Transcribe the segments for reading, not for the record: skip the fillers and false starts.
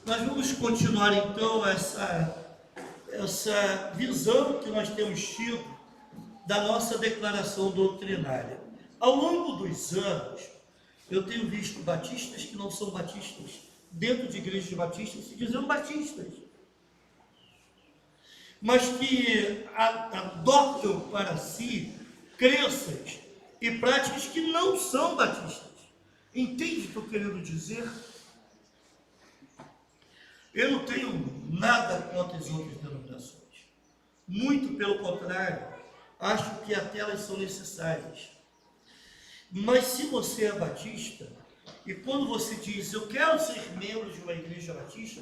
Nós vamos continuar então essa visão que nós temos tido da nossa declaração doutrinária. Ao longo dos anos, eu tenho visto batistas que não são batistas, dentro de igrejas batistas, se dizendo batistas, mas que adotam para si crenças e práticas que não são batistas. Entende o que estou querendo dizer? Eu não tenho nada contra as outras denominações. Muito pelo contrário, acho que até elas são necessárias. Mas se você é batista, e quando você diz, eu quero ser membro de uma igreja batista,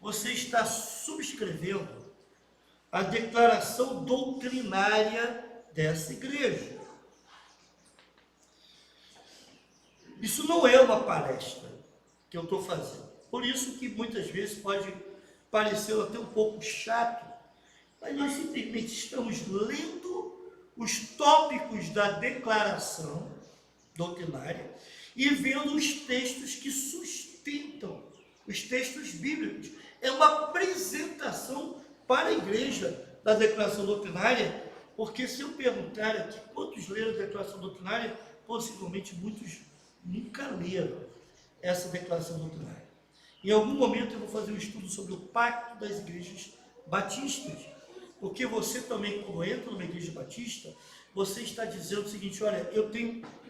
você está subscrevendo a declaração doutrinária dessa igreja. Isso não é uma palestra que eu estou fazendo. Por isso que muitas vezes pode parecer até um pouco chato, mas nós simplesmente estamos lendo os tópicos da declaração doutrinária e vendo os textos que sustentam, os textos bíblicos. É uma apresentação para a igreja da declaração doutrinária, porque se eu perguntar aqui quantos leram a declaração doutrinária, possivelmente muitos nunca leram essa declaração doutrinária. Em algum momento eu vou fazer um estudo sobre o pacto das igrejas batistas, porque você também, quando entra numa igreja batista, você está dizendo o seguinte: olha,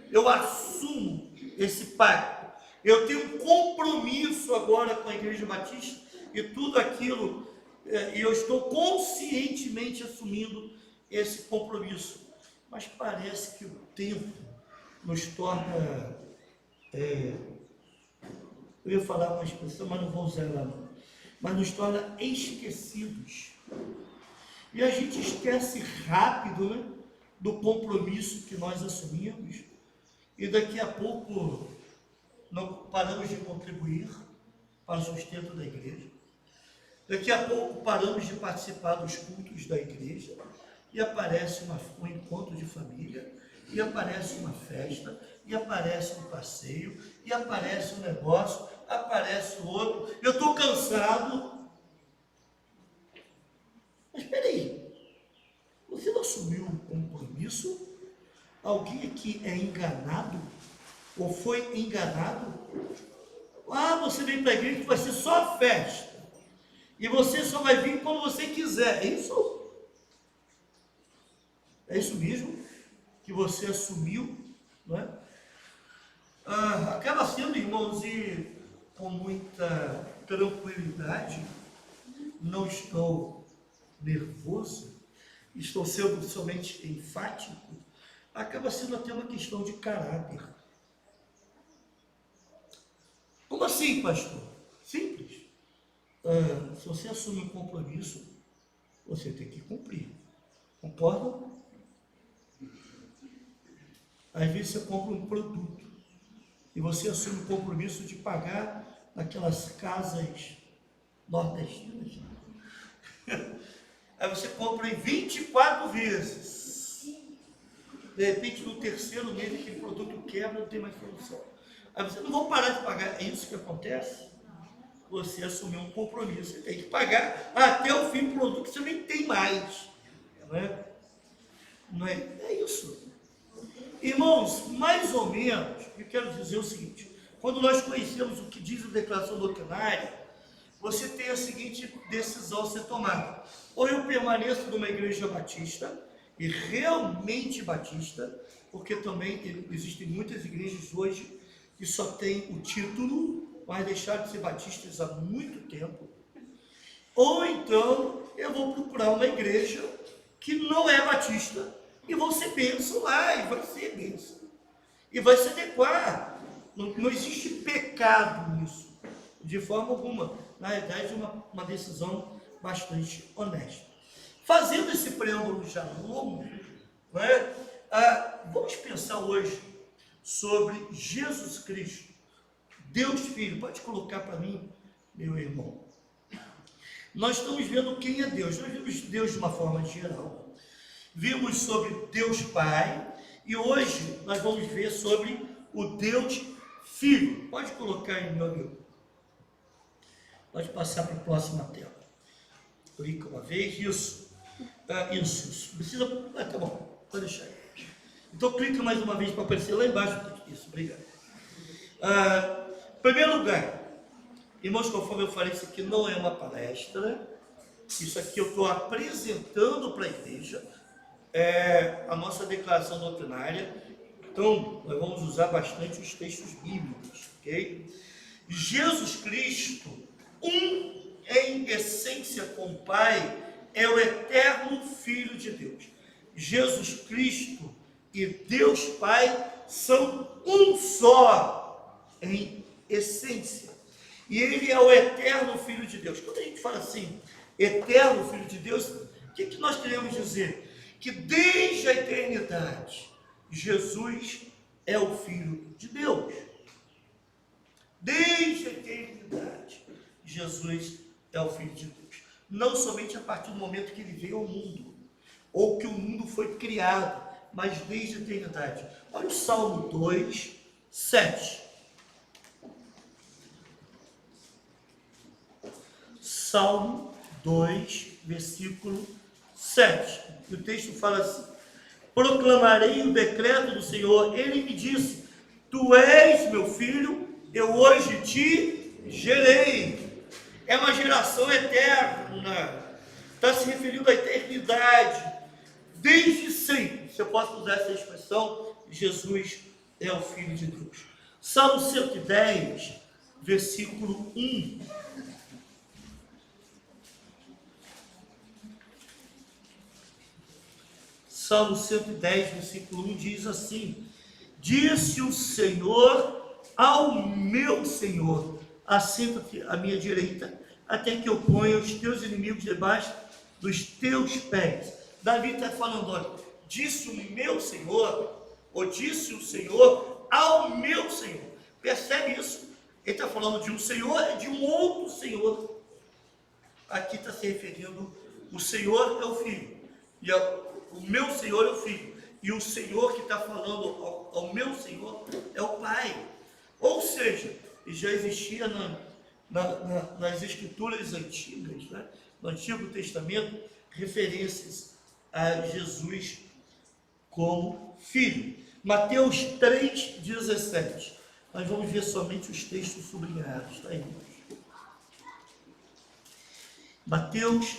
eu assumo esse pacto, eu tenho um compromisso agora com a igreja batista e tudo aquilo, e eu estou conscientemente assumindo esse compromisso. Mas parece que o tempo nos torna, eu ia falar uma expressão, mas não vou usar ela não, mas nos torna esquecidos. E a gente esquece rápido, né, do compromisso que nós assumimos, e daqui a pouco não paramos de contribuir para o sustento da igreja. Daqui a pouco paramos de participar dos cultos da igreja, e aparece um encontro de família, e aparece uma festa, e aparece um passeio, e aparece um negócio, aparece o outro. Eu estou cansado. Mas espera aí, você não assumiu um compromisso? Alguém aqui é enganado? Ou foi enganado? Ah, você vem para a igreja que vai ser só festa, e você só vai vir quando você quiser. É isso? É isso mesmo que você assumiu, não é? Acaba sendo, irmãos, e com muita tranquilidade, não estou nervoso, estou sendo somente enfático, acaba sendo até uma questão de caráter. Como assim, pastor? Simples. Se você assume um compromisso, você tem que cumprir. Concorda? Às vezes você compra um produto e você assume o compromisso de pagar naquelas casas nordestinas. Aí você compra em 24 vezes. De repente, no terceiro mês, aquele produto quebra, não tem mais solução. Aí você não vai parar de pagar. É isso que acontece? Você assumiu um compromisso, você tem que pagar até o fim do produto que você nem tem mais. Não é? Não é? É isso. Irmãos, mais ou menos, eu quero dizer o seguinte: quando nós conhecemos o que diz a declaração doutrinária, você tem a seguinte decisão a ser tomada: ou eu permaneço numa igreja batista, e realmente batista, porque também existem muitas igrejas hoje que só têm o título, mas deixaram de ser batistas há muito tempo, ou então eu vou procurar uma igreja que não é batista, e vou ser bênção lá, e vai ser bênção, e vai se adequar. Não existe pecado nisso, de forma alguma. Na verdade, uma decisão bastante honesta. Fazendo esse preâmbulo já longo, não é? Vamos pensar hoje sobre Jesus Cristo, Deus Filho. Pode colocar para mim, meu irmão. Nós estamos vendo quem é Deus. Nós vimos Deus de uma forma geral. Vimos sobre Deus Pai, e hoje nós vamos ver sobre o Deus Filho. Pode colocar aí, meu amigo. Pode passar para a próxima tela. Clica uma vez, isso. Isso. Precisa. Tá bom, pode deixar aí. Então clica mais uma vez para aparecer lá embaixo. Isso, obrigado. Em primeiro lugar, irmãos, conforme eu falei, isso aqui não é uma palestra. Isso aqui eu estou apresentando para a igreja a nossa declaração doutrinária. Então, nós vamos usar bastante os textos bíblicos, ok? Jesus Cristo, em essência com o Pai, é o eterno Filho de Deus. Jesus Cristo e Deus Pai são um só em essência. E Ele é o eterno Filho de Deus. Quando a gente fala assim, eterno Filho de Deus, o que nós queremos dizer? Que desde a eternidade, Jesus é o Filho de Deus. Desde a eternidade, Jesus é o Filho de Deus. Não somente a partir do momento que Ele veio ao mundo, ou que o mundo foi criado, mas desde a eternidade. Olha o Salmo 2, 7. Salmo 2, versículo 7. E o texto fala assim: proclamarei o decreto do Senhor. Ele me disse: tu és meu filho, eu hoje te gerei. É uma geração eterna. Está se referindo à eternidade. Desde sempre, se eu posso usar essa expressão, Jesus é o Filho de Deus. Salmo 110, versículo 1. Salmo 110, versículo 1 diz assim: disse o Senhor ao meu Senhor: assenta-te à minha direita, até que eu ponha os teus inimigos debaixo dos teus pés. Davi está falando, olha, disse o meu Senhor, ou disse o Senhor ao meu Senhor. Percebe isso? Ele está falando de um Senhor e de um outro Senhor. Aqui está se referindo, o Senhor é o Filho, e o meu Senhor é o Filho, e o Senhor que está falando ao meu Senhor é o Pai. Ou seja, já existia nas escrituras antigas, né, no Antigo Testamento, referências a Jesus como Filho. Mateus 3,17. Nós vamos ver somente os textos sublinhados, tá aí? Mateus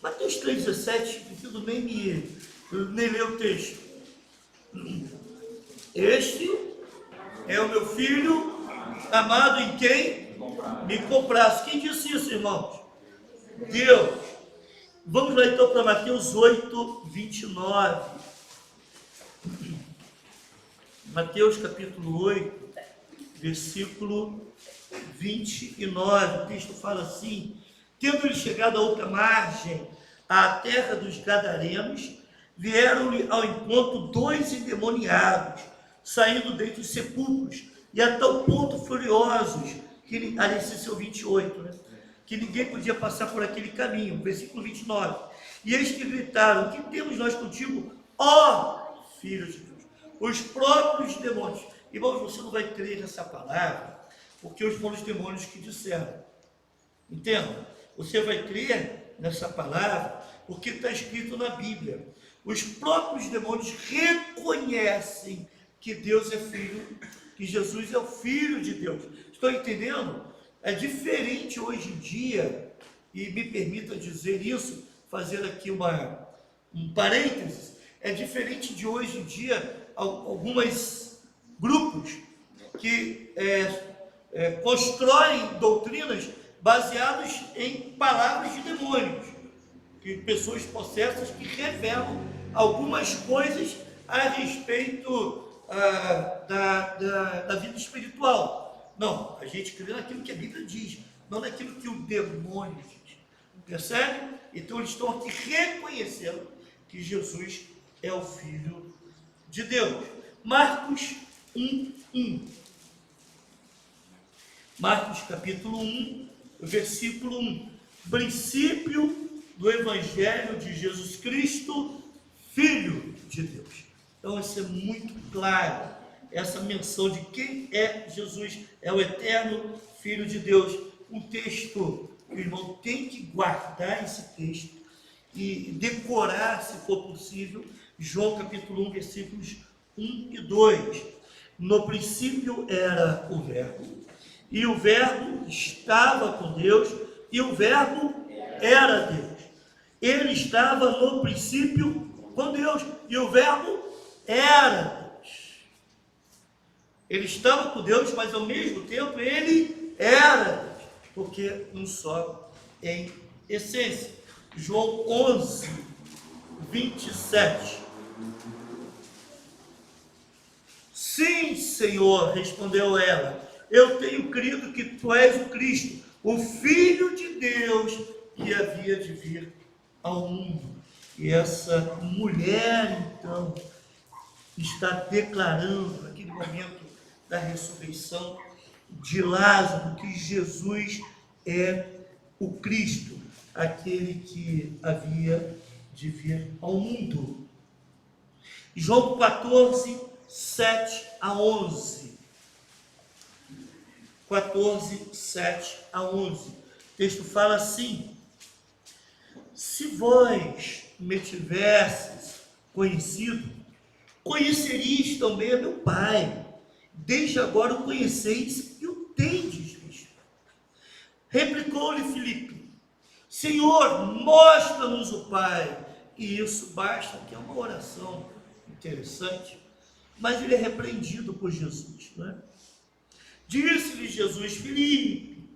3,17, preciso nem ler o texto. Este é o meu filho amado, em quem me compraste. Quem disse isso, irmãos? Deus. Vamos lá então para Mateus 8, 29. Mateus capítulo 8, versículo 29. O texto fala assim: tendo ele chegado a outra margem, à terra dos Gadarenos, vieram-lhe ao encontro 2 endemoniados, saindo dentre os sepulcros, e a tal ponto furiosos, que, aliás, esse é o 28, né? Que ninguém podia passar por aquele caminho. Versículo 29. E eles que gritaram: que temos nós contigo, ó Filho de Deus? Os próprios demônios. Irmãos, você não vai crer nessa palavra, porque foram os demônios que disseram. Entendam? Você vai crer nessa palavra, porque está escrito na Bíblia. Os próprios demônios reconhecem que Deus é Filho, que Jesus é o Filho de Deus. Estão entendendo? É diferente hoje em dia, e me permita dizer isso, fazer aqui um parênteses, é diferente de hoje em dia, alguns grupos que constroem doutrinas baseadas em palavras de demônios, que pessoas possessas que revelam algumas coisas a respeito da vida espiritual. Não, a gente crê naquilo que a Bíblia diz, não naquilo que o demônio diz. Percebe? Então eles estão aqui reconhecendo que Jesus é o Filho de Deus. Marcos 1:1. Marcos capítulo 1, versículo 1. Princípio do Evangelho de Jesus Cristo, Filho de Deus. Então isso é muito claro. Essa menção de quem é Jesus, é o eterno Filho de Deus, um texto que o irmão tem que guardar esse texto e decorar, se for possível, João capítulo 1, versículos 1 e 2. No princípio era o Verbo, e o Verbo estava com Deus, e o Verbo era Deus. Ele estava no princípio com Deus, e o Verbo era Deus. Ele estava com Deus, mas ao mesmo tempo ele era Deus, porque um só em essência. João 11, 27. Sim, Senhor, respondeu ela, eu tenho crido que tu és o Cristo, o Filho de Deus que havia de vir ao mundo. E essa mulher, então, está declarando, naquele momento da ressurreição de Lázaro, que Jesus é o Cristo, aquele que havia de vir ao mundo. João 14, 7 a 11. 14, 7 a 11. O texto fala assim: se vós me tivesses conhecido, conheceríeis também a meu Pai. Desde agora o conheceis e o tendes visto. Replicou-lhe Filipe: Senhor, mostra-nos o Pai. E isso basta, que é uma oração interessante, mas ele é repreendido por Jesus, não é? Disse-lhe Jesus: Filipe,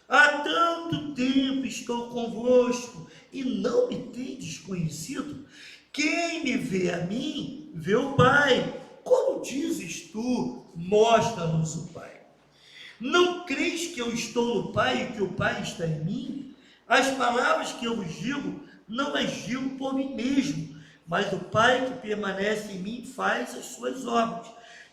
há tanto tempo estou convosco e não me tendes conhecido? Quem me vê a mim, vê o Pai. Como dizes tu, mostra-nos o Pai? Não crês que eu estou no Pai e que o Pai está em mim? As palavras que eu vos digo, não as digo por mim mesmo, mas o Pai que permanece em mim faz as suas obras.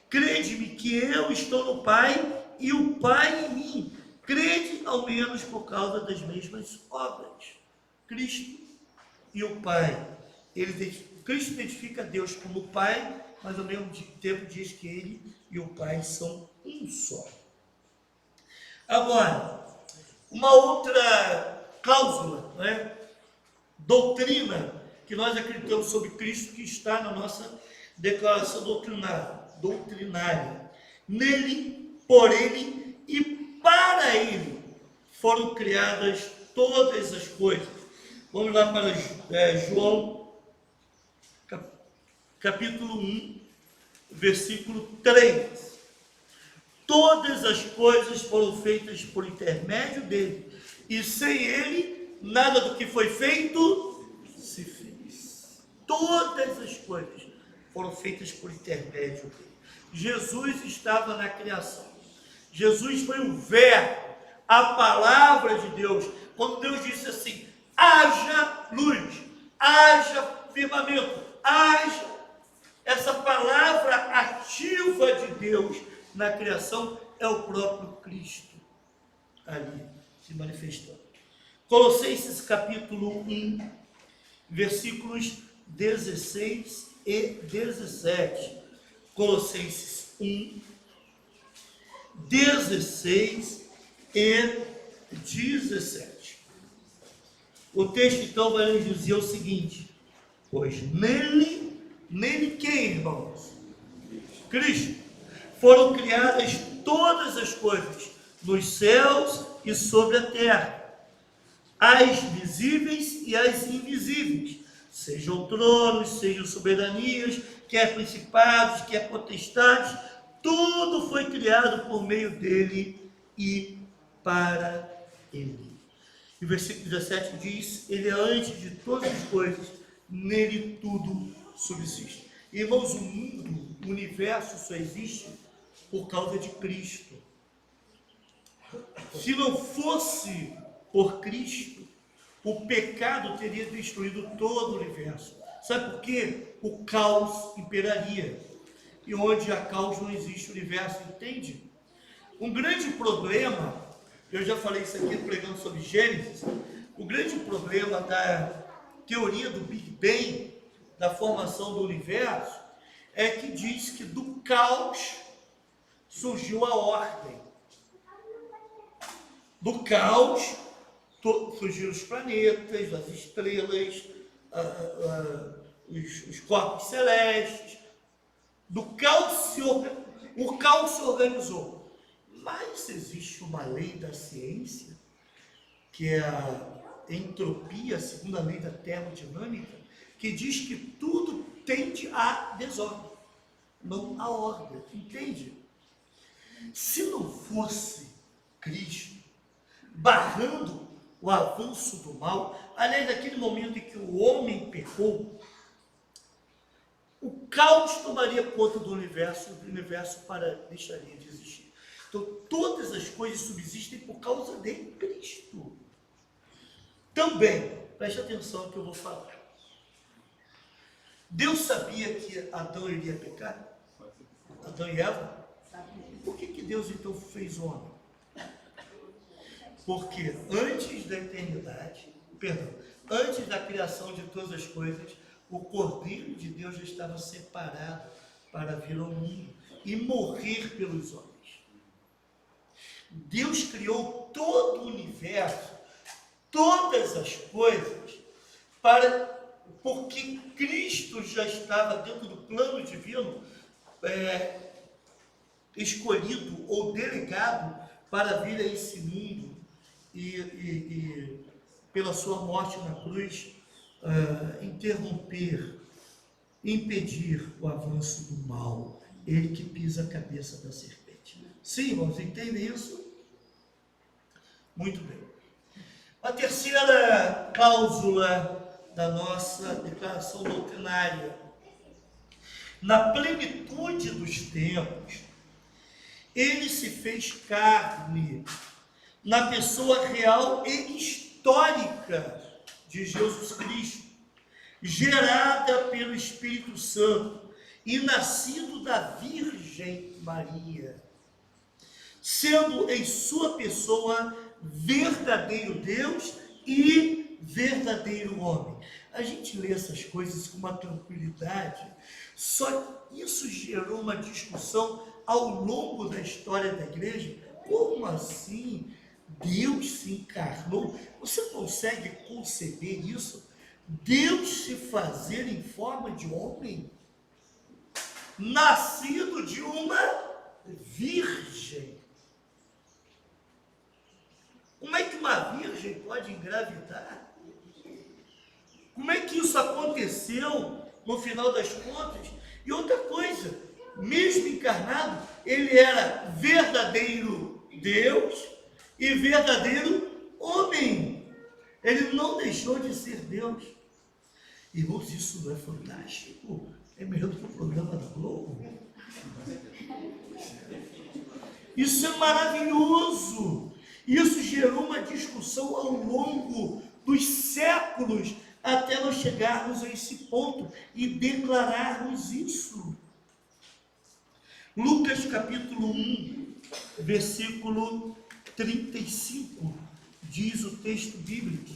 Crede-me que eu estou no Pai e o Pai em mim. Crede ao menos por causa das mesmas obras. Cristo e o Pai. Cristo identifica Deus como Pai, mas ao mesmo tempo diz que Ele e o Pai são um só. Agora, uma outra cláusula, né? Doutrina que nós acreditamos sobre Cristo, que está na nossa declaração doutrinária. Nele, por Ele e para Ele foram criadas todas as coisas. Vamos lá para João, capítulo 1, versículo 3. Todas as coisas foram feitas por intermédio dele, e sem ele, nada do que foi feito se fez. Todas as coisas foram feitas por intermédio dele. Jesus estava na criação. Jesus foi o Verbo, a palavra de Deus. Quando Deus disse assim: haja luz, haja firmamento, haja, essa palavra ativa de Deus na criação é o próprio Cristo ali se manifestando. Colossenses capítulo 1, versículos 16 e 17. Colossenses 1, 16 e 17. O texto então vai nos dizer o seguinte: pois nele quem, irmãos? Cristo. Foram criadas todas as coisas, nos céus e sobre a terra, as visíveis e as invisíveis, sejam tronos, sejam soberanias, quer principados, quer potestades, tudo foi criado por meio dele e para ele. E o versículo 17 diz: ele é antes de todas as coisas, nele tudo subsiste. Irmãos, o mundo, o universo só existe por causa de Cristo. Se não fosse por Cristo, o pecado teria destruído todo o universo. Sabe por quê? O caos imperaria. E onde há caos não existe universo, entende? Um grande problema, eu já falei isso aqui pregando sobre Gênesis, o grande problema da teoria do Big Bang, da formação do universo, é que diz que do caos surgiu a ordem. Do caos surgiram os planetas, as estrelas, os corpos celestes. Do caos o caos se organizou. Mas existe uma lei da ciência, que é a entropia, a segunda lei da termodinâmica, que diz que tudo tende à desordem, não à ordem. Entende? Se não fosse Cristo barrando o avanço do mal, aliás, naquele momento em que o homem pecou, o caos tomaria conta do universo deixaria de existir. Então, todas as coisas subsistem por causa de Cristo. Também, preste atenção no que eu vou falar. Deus sabia que Adão iria pecar? Adão e Eva? Por que Deus então fez o homem? Porque antes da eternidade, antes da criação de todas as coisas, o Cordeiro de Deus já estava separado para vir ao mundo e morrer pelos homens. Deus criou todo o universo, todas as coisas, porque Cristo já estava dentro do plano divino, escolhido ou delegado para vir a esse mundo e pela sua morte na cruz, impedir o avanço do mal. Ele que pisa a cabeça da serpente. Sim, irmãos, entendem isso? Muito bem. A terceira cláusula da nossa declaração doutrinária: na plenitude dos tempos, ele se fez carne na pessoa real e histórica de Jesus Cristo, gerada pelo Espírito Santo e nascido da Virgem Maria, sendo em sua pessoa verdadeiro Deus e verdadeiro homem. A gente lê essas coisas com uma tranquilidade, só que isso gerou uma discussão ao longo da história da igreja. Como assim Deus se encarnou? Você consegue conceber isso? Deus se fazer em forma de homem, nascido de uma virgem. Como é que uma virgem pode engravidar? Como é que isso aconteceu no final das contas? E outra coisa, mesmo encarnado, ele era verdadeiro Deus e verdadeiro homem. Ele não deixou de ser Deus. Irmãos, isso não é fantástico? É melhor do que o programa da Globo. Isso é maravilhoso. Isso gerou uma discussão ao longo dos séculos, até nós chegarmos a esse ponto e declararmos isso. Lucas capítulo 1, versículo 35, diz o texto bíblico.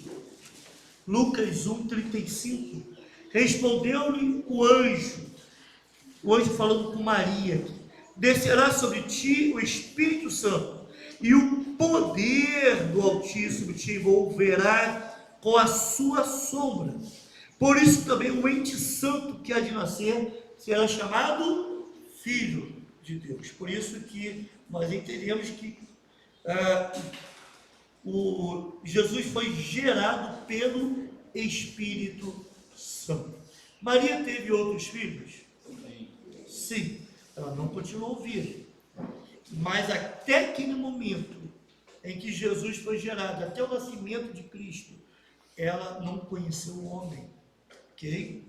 Lucas 1, 35. Respondeu-lhe o anjo falando com Maria: descerá sobre ti o Espírito Santo, e o poder do Altíssimo te envolverá com a sua sombra. Por isso também o ente santo que há de nascer será chamado Filho de Deus. Por isso que nós entendemos que Jesus foi gerado pelo Espírito Santo. Maria teve outros filhos? Sim, ela não continuou virgem. Mas até aquele momento em que Jesus foi gerado, até o nascimento de Cristo, ela não conheceu o homem. Ok?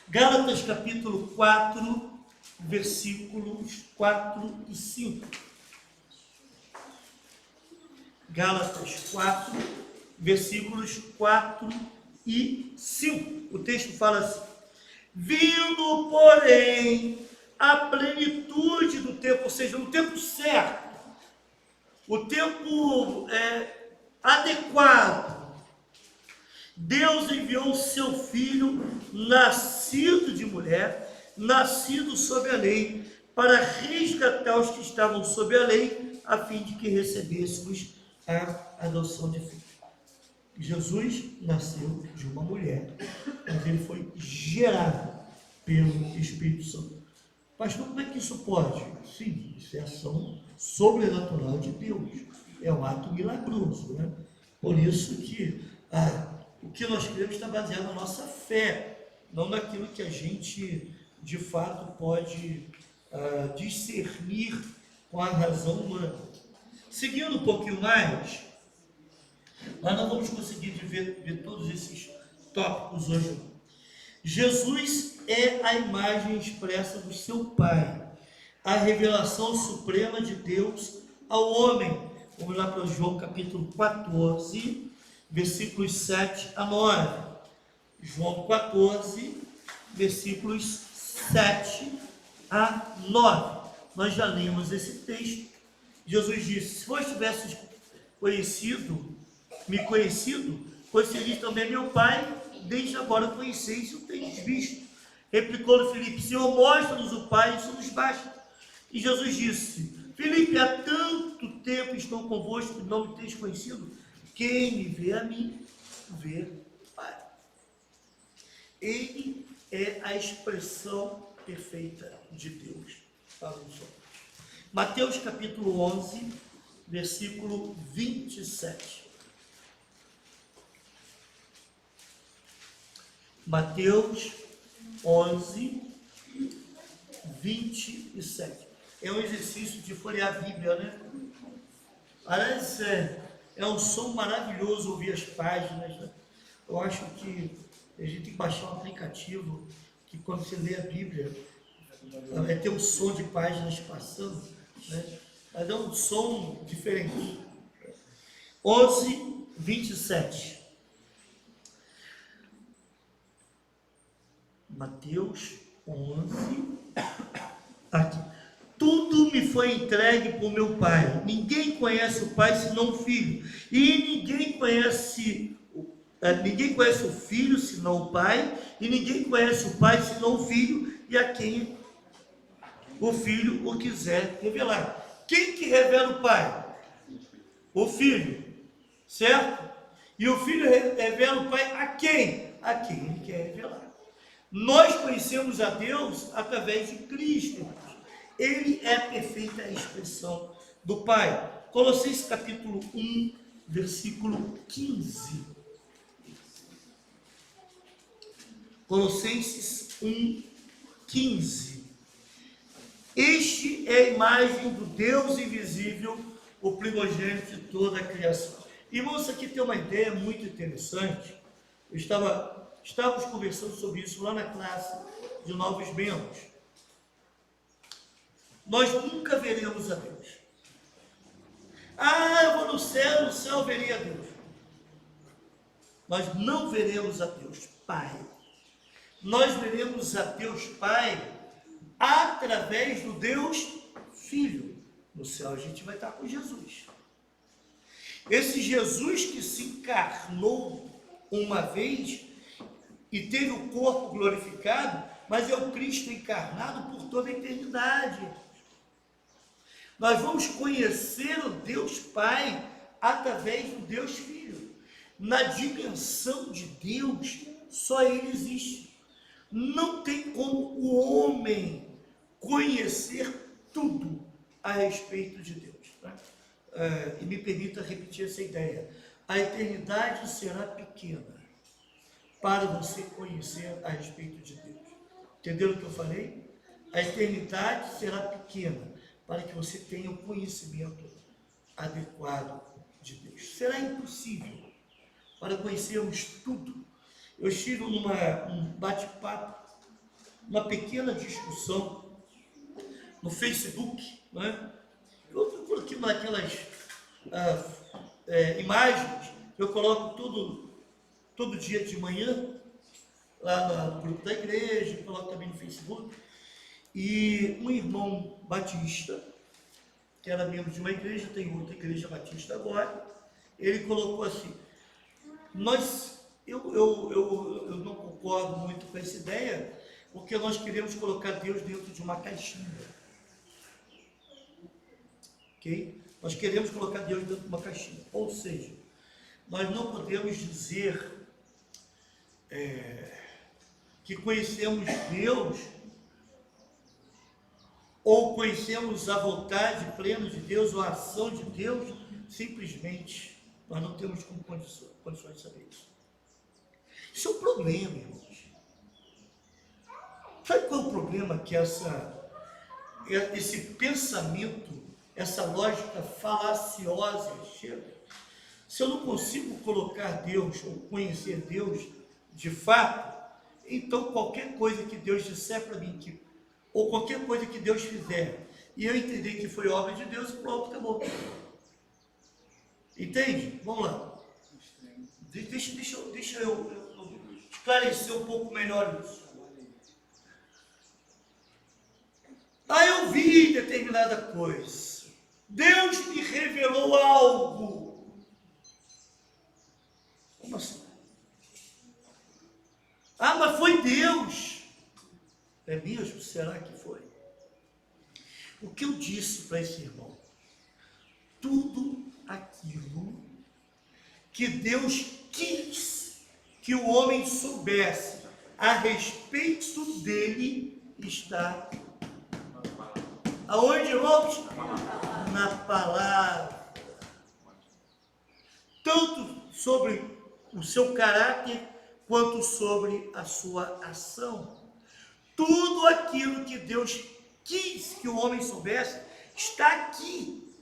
Gálatas capítulo 4, versículos 4 e 5. Gálatas 4, versículos 4 e 5. O texto fala assim: vindo, porém, a plenitude do tempo, ou seja, no tempo certo, o tempo adequado, Deus enviou o seu Filho, nascido de mulher, nascido sob a lei, para resgatar os que estavam sob a lei, a fim de que recebêssemos a adoção de filho. Jesus nasceu de uma mulher, mas ele foi gerado pelo Espírito Santo. Pastor, como é que isso pode? Sim, isso é ação sobrenatural de Deus. É um ato milagroso, né? Por isso que o que nós queremos está baseado na nossa fé, não naquilo que a gente, de fato, pode discernir com a razão humana. Seguindo um pouquinho mais, nós não vamos conseguir ver todos esses tópicos hoje. Jesus é a imagem expressa do seu Pai, a revelação suprema de Deus ao homem. Vamos lá para João capítulo 14, versículos 7 a 9. João 14, versículos 7 a 9. Nós já lemos esse texto. Jesus disse: se vós tivesses me conhecido, conhecereis também meu Pai, desde agora conheceis e o tendes visto. Replicou-lhe Filipe: Senhor, mostra-nos o Pai, isso nos basta. E Jesus disse: Filipe, há tanto tempo estou convosco e não me tens conhecido? Quem me vê a mim, vê o Pai. Ele é a expressão perfeita de Deus para os homens. Mateus capítulo 11, versículo 27. Mateus 11, 27. É um exercício de folhear a Bíblia, né? Aliás, é um som maravilhoso ouvir as páginas, né? Eu acho que a gente tem que baixar um aplicativo que, quando você lê a Bíblia, vai ter um som de páginas passando, né? Mas é um som diferente. 11, 27. Mateus 11, aqui. Tudo me foi entregue por meu Pai. Ninguém conhece o Pai senão o Filho. E ninguém conhece o Filho senão o Pai. E ninguém conhece o Pai senão o Filho, e a quem o Filho o quiser revelar. Quem que revela o Pai? O Filho, certo? E o Filho revela o Pai a quem? A quem ele quer revelar. Nós conhecemos a Deus através de Cristo. Ele é a perfeita expressão do Pai. Colossenses capítulo 1, versículo 15. Colossenses 1, 15. Este é a imagem do Deus invisível, o primogênito de toda a criação. Irmãos, aqui tem uma ideia muito interessante. Estávamos conversando sobre isso lá na classe de novos membros. Nós nunca veremos a Deus. Eu vou no céu eu verei a Deus. Nós não veremos a Deus Pai. Nós veremos a Deus Pai através do Deus Filho. No céu a gente vai estar com Jesus. Esse Jesus que se encarnou uma vez e teve o corpo glorificado, mas é o Cristo encarnado por toda a eternidade. Nós vamos conhecer o Deus Pai através do Deus Filho. Na dimensão de Deus, só Ele existe. Não tem como o homem conhecer tudo a respeito de Deus. Tá? E me permita repetir essa ideia. A eternidade será pequena para você conhecer a respeito de Deus. Entenderam o que eu falei? A eternidade será pequena para que você tenha o conhecimento adequado de Deus. Será impossível para conhecermos tudo. Eu estive num bate-papo, uma pequena discussão no Facebook, né? Eu procuro aqui naquelas imagens, eu coloco todo dia de manhã, lá no grupo da igreja, eu coloco também no Facebook, e um irmão batista, que era membro de uma igreja, tem outra igreja batista agora, ele colocou assim: eu não concordo muito com essa ideia, porque nós queremos colocar Deus dentro de uma caixinha. Ok? Nós queremos colocar Deus dentro de uma caixinha. Ou seja, nós não podemos dizer que conhecemos Deus ou conhecemos a vontade plena de Deus ou a ação de Deus, simplesmente nós não temos como condições de saber isso. Isso é um problema, irmãos. Sabe qual é o problema que esse pensamento, essa lógica falaciosa chega? Se eu não consigo colocar Deus ou conhecer Deus de fato, então qualquer coisa que Deus disser para mim, ou qualquer coisa que Deus fizer, e eu entender que foi obra de Deus, pronto, acabou. Entende? Vamos lá. Deixa eu esclarecer um pouco melhor isso. Eu vi determinada coisa. Deus me revelou algo. Como assim? Mas foi Deus. É mesmo? Será que foi? O que eu disse para esse irmão? Tudo aquilo que Deus quis que o homem soubesse a respeito dele está aonde, irmãos? Na palavra. Tanto sobre o seu caráter quanto sobre a sua ação. Tudo aquilo que Deus quis que o homem soubesse está aqui.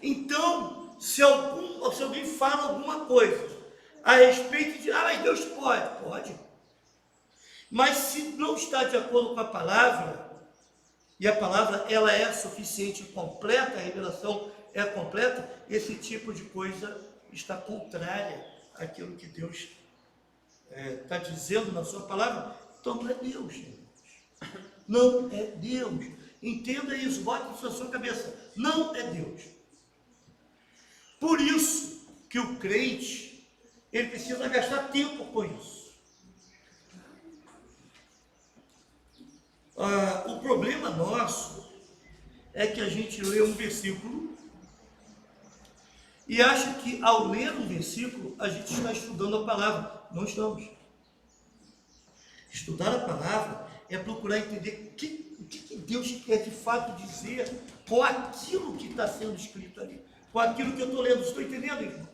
Então, se alguém fala alguma coisa a respeito de, mas Deus pode. Mas se não está de acordo com a palavra, e a palavra ela é suficiente e completa, a revelação é completa, esse tipo de coisa está contrária àquilo que Deus está dizendo na sua palavra. Então não é Deus, gente. Não é Deus. Entenda isso, bote isso na sua cabeça. Não é Deus. Por isso que o crente, ele precisa gastar tempo com isso. O problema nosso é que a gente lê um versículo e acha que ao ler um versículo a gente está estudando a palavra. Não estamos. Estudar a palavra é procurar entender o que Deus quer de fato dizer com aquilo que está sendo escrito ali, com aquilo que eu estou lendo. Estou entendendo, irmãos?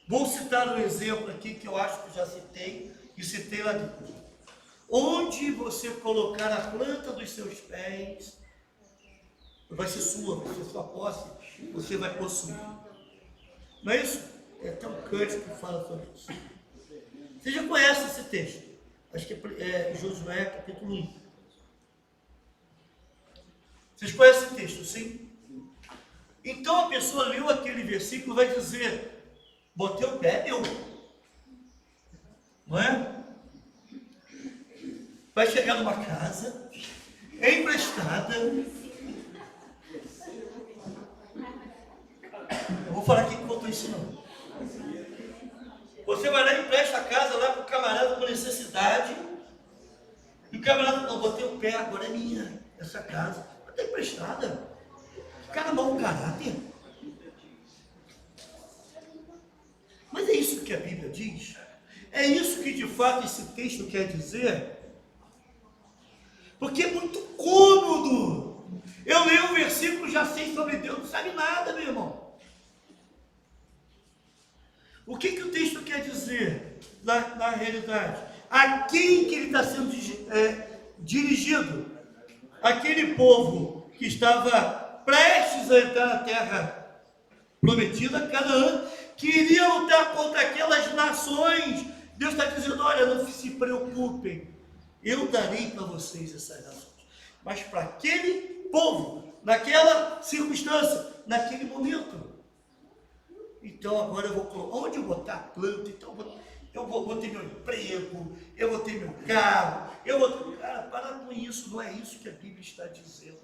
Vou citar um exemplo aqui que eu acho que já citei, e citei lá dentro. Onde você colocar a planta dos seus pés, vai ser sua posse, você vai possuir. Não é isso? É até um cântico que fala sobre isso. Você já conhece esse texto? Acho que é Josué, capítulo 1. Vocês conhecem esse texto, sim? Então a pessoa leu aquele versículo e vai dizer, botei o pé, eu. Não é? Vai chegar numa casa, é emprestada. Eu vou falar aqui que eu estou ensinando. Você vai lá e empresta a casa lá para o camarada com necessidade. E o camarada, não, botei o pé, agora é minha, essa casa. Mas está emprestada. Que cara mau caráter. Mas é isso que a Bíblia diz? É isso que de fato esse texto quer dizer? Porque é muito cômodo. Eu leio um versículo, já sei sobre Deus, não sabe nada, meu irmão. O que o texto quer dizer na realidade? A quem que ele está sendo dirigido? Aquele povo que estava prestes a entrar na terra prometida, Canaã, que iria lutar contra aquelas nações. Deus está dizendo, olha, não se preocupem, eu darei para vocês essas nações. Mas para aquele povo, naquela circunstância, naquele momento. Então agora eu vou, onde eu botar a planta, então eu vou ter meu emprego, eu vou ter meu carro, cara, para com isso, não é isso que a Bíblia está dizendo.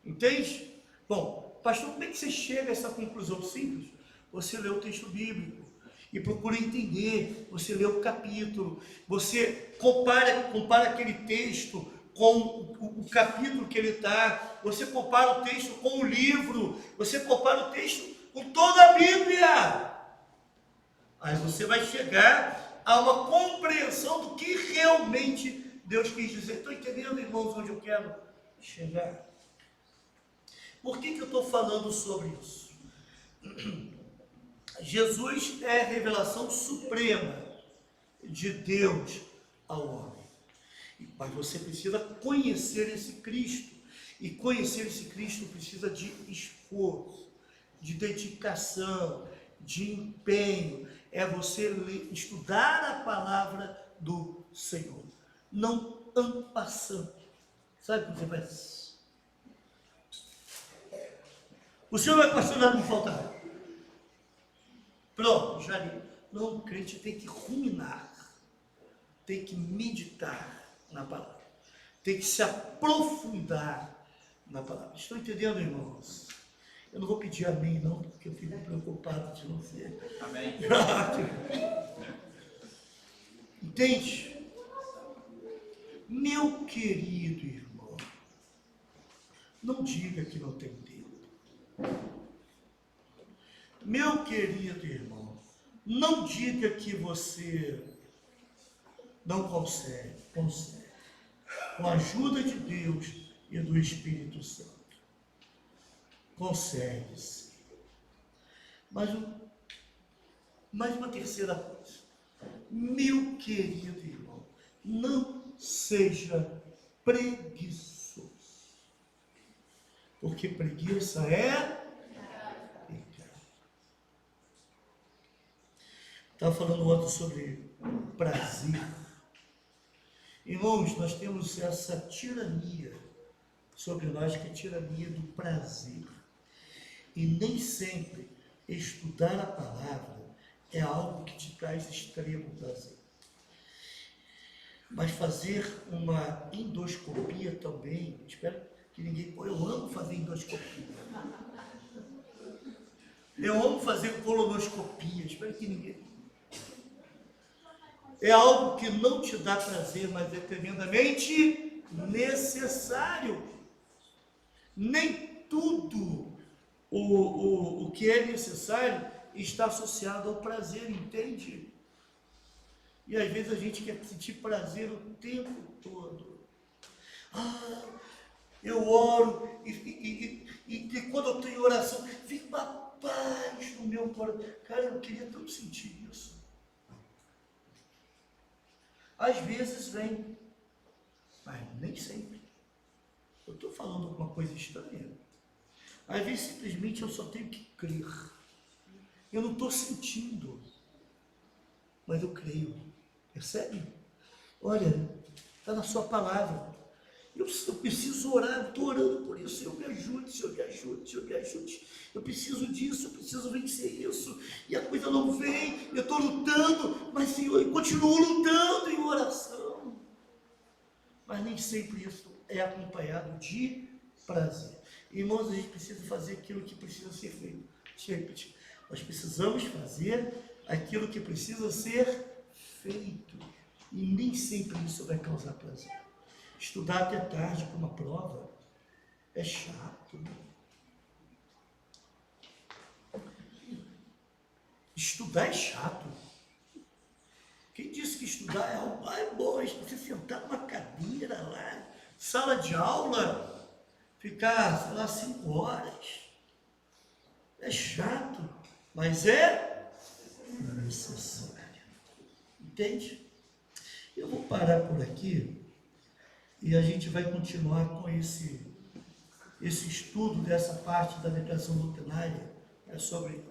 Entende? Bom, pastor, como é que você chega a essa conclusão simples? Você lê o texto bíblico e procura entender, você lê o capítulo, você compara aquele texto com o capítulo que ele está, você compara o texto com o livro, você compara o texto com toda a Bíblia. Aí você vai chegar a uma compreensão do que realmente Deus quis dizer. Estou entendendo, irmãos, onde eu quero chegar? Por que eu estou falando sobre isso? Jesus é a revelação suprema de Deus ao homem. Mas você precisa conhecer esse Cristo. E conhecer esse Cristo precisa de esforço, de dedicação, de empenho. É você estudar a palavra do Senhor. Não en passant. Sabe o que você faz? O Senhor vai questionar, não faltará. Pronto, já li. Não, o crente tem que ruminar, tem que meditar na palavra, tem que se aprofundar na palavra. Estão entendendo, irmãos? Eu não vou pedir amém, não, porque eu fico preocupado de não ser. Amém. Entende? Meu querido irmão, não diga que não tem tempo. Meu querido irmão, não diga que você não consegue. Consegue. Com a ajuda de Deus e do Espírito Santo. Consegue sim. Mas uma terceira coisa. Meu querido irmão, não seja preguiçoso. Porque preguiça é pecado. Estava falando ontem sobre prazer. Irmãos, nós temos essa tirania sobre nós, que é a tirania do prazer. E nem sempre estudar a palavra é algo que te traz extremo prazer. Mas fazer uma endoscopia também, espero que ninguém... Eu amo fazer endoscopia. Eu amo fazer colonoscopia, espero que ninguém... É algo que não te dá prazer, mas é tremendamente necessário. Nem tudo o que é necessário está associado ao prazer, entende? E às vezes a gente quer sentir prazer o tempo todo. Eu oro e quando eu tenho oração, fica uma paz no meu coração. Cara, eu queria tanto sentir isso. Às vezes vem, mas nem sempre. Eu estou falando alguma coisa estranha. Às vezes simplesmente eu só tenho que crer. Eu não estou sentindo, mas eu creio. Percebe? Olha, está na sua palavra. Eu preciso orar, eu estou orando por isso. Senhor, me ajude, Senhor, me ajude, Senhor, me ajude. Eu preciso disso, eu preciso vencer isso. E a coisa não vem, eu estou lutando, mas Senhor, eu continuo lutando em oração. Mas nem sempre isso é acompanhado de prazer. Irmãos, a gente precisa fazer aquilo que precisa ser feito. Deixa eu repetir. Nós precisamos fazer aquilo que precisa ser feito. E nem sempre isso vai causar prazer. Estudar até tarde para uma prova é chato. Estudar é chato. Quem disse que estudar é algo bom? Você sentar numa cadeira lá, sala de aula, ficar, sei lá, 5 horas. É chato, mas é necessário. Entende? Eu vou parar por aqui. E a gente vai continuar com esse estudo dessa parte da declaração doutrinária, sobre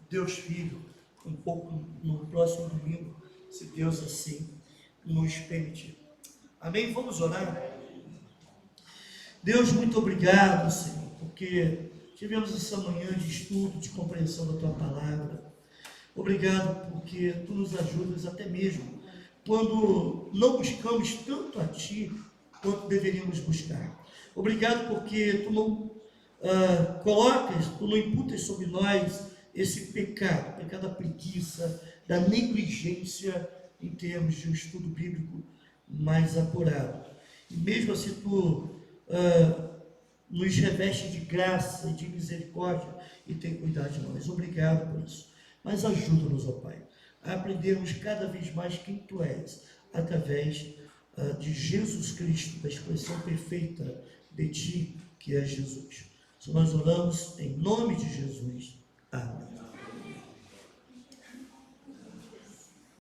Deus Filho, um pouco no próximo domingo, se Deus assim nos permitir. Amém? Vamos orar? Deus, muito obrigado, Senhor, porque tivemos essa manhã de estudo, de compreensão da Tua Palavra. Obrigado porque Tu nos ajudas até mesmo quando não buscamos tanto a Ti quanto deveríamos buscar. Obrigado porque Tu não colocas, Tu não imputas sobre nós esse pecado, o pecado da preguiça, da negligência em termos de um estudo bíblico mais apurado. E mesmo assim Tu nos reveste de graça e de misericórdia e tem cuidado de nós. Obrigado por isso. Mas ajuda-nos, ó Pai, a aprendermos cada vez mais quem Tu és, através de Jesus Cristo, da expressão perfeita de Ti, que é Jesus. Se nós oramos em nome de Jesus. Amém.